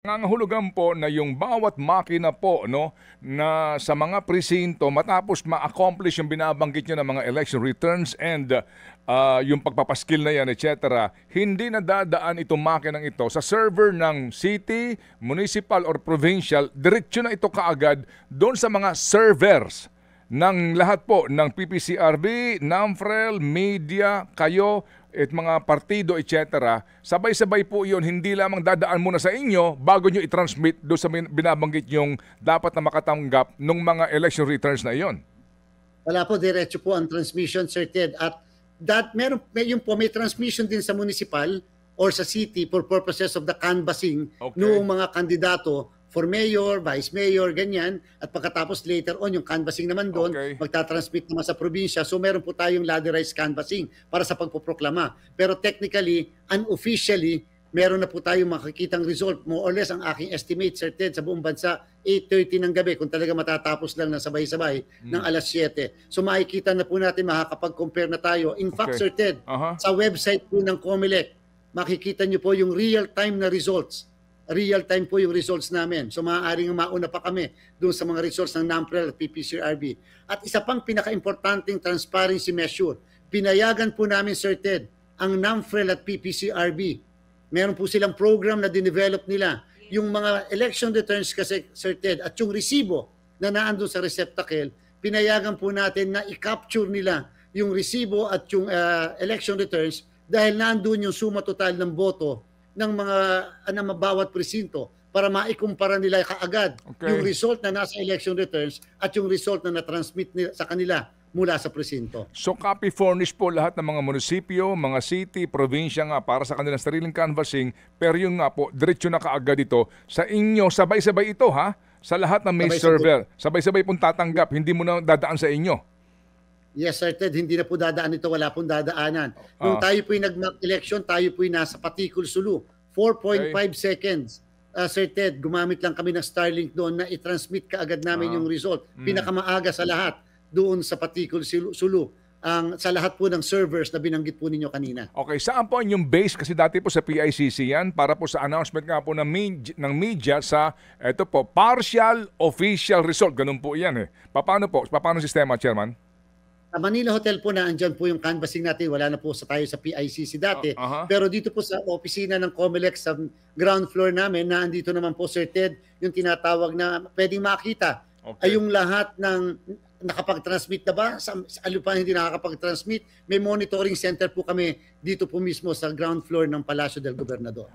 Nangangahulugan po na yung bawat makina po na sa mga presinto matapos ma-accomplish yung binabanggit nyo ng mga election returns and yung pagpapaskil na yan, etc. Hindi na dadaan itong makinang ito sa server ng city, municipal or provincial. Diretso na ito kaagad doon sa mga servers ng lahat po ng PPCRB, NAMFREL, media, kayo, at mga partido, etc. Sabay-sabay po yun, hindi lamang dadaan muna sa inyo bago nyo i-transmit doon sa binabanggit yung dapat na makatanggap ng mga election returns na iyon. Wala po, diretso po ang transmission, Sir Ted. At may transmission din sa municipal or sa city for purposes of the canvassing noong mga kandidato for mayor, vice mayor, ganyan. At pagkatapos later on, yung canvassing naman doon, magta-transmit naman sa probinsya. So meron po tayong ladderized canvassing para sa pagpoproklama. Pero technically, unofficially, meron na po tayong makikitang result. More or less, ang aking estimate, Sir Ted, sa buong bansa, 8:30 ng gabi, kung talaga matatapos lang na sabay-sabay ng alas 7. So makikita na po natin, makakapag-compare na tayo. In fact, Sir Ted, sa website po ng COMELEC, makikita nyo po yung real-time na results. Real-time po yung results namin. So maaaring mauna pa kami doon sa mga results ng NAMFREL at PPCRB. At isa pang pinaka-importanting transparency measure, pinayagan po namin, Sir Ted, ang NAMFREL at PPCRB. Meron po silang program na dinevelop nila. Yung mga election returns kasi, Sir Ted, at yung resibo na naandun sa receptacle, pinayagan po natin na i-capture nila yung resibo at yung election returns dahil naandun yung suma total ng boto ng mga bawat presinto para maikumpara nila kaagad yung result na nasa election returns at yung result na na-transmit sa kanila mula sa presinto. So copy furnish po lahat ng mga munisipyo, mga city, probinsya nga para sa kanilang sariling canvassing, pero yung nga po, diretso na kaagad ito sa inyo, sabay-sabay ito sa lahat ng may server. Sabay-sabay pong tatanggap, hindi mo na dadaan sa inyo. Yes, Sir Ted, hindi na po dadaan ito, wala pong dadaanan. Nung tayo po'y nag-election, tayo po'y nasa Patikul Sulu, 4.5 seconds. Sir Ted, gumamit lang kami ng Starlink doon na i-transmit kaagad namin yung result. Pinakamaaga sa lahat doon sa Patikul Sulu, sa lahat po ng servers na binanggit po ninyo kanina. Okay, saan po yung base? Kasi dati po sa PICC yan, para po sa announcement nga po ng media sa, eto po, partial official result. Ganun po yan Paano po? Paano sistema, Chairman? Sa Manila Hotel po na andyan po yung canvassing natin. Wala na po tayo sa PICC dati. Pero dito po sa opisina ng COMELEC sa ground floor namin, na andito naman po, Sir Ted, yung tinatawag na pwedeng makita ay yung lahat ng nakapag-transmit na ba? Sa pa hindi nakakapag-transmit, may monitoring center po kami dito po mismo sa ground floor ng Palacio del Gobernador.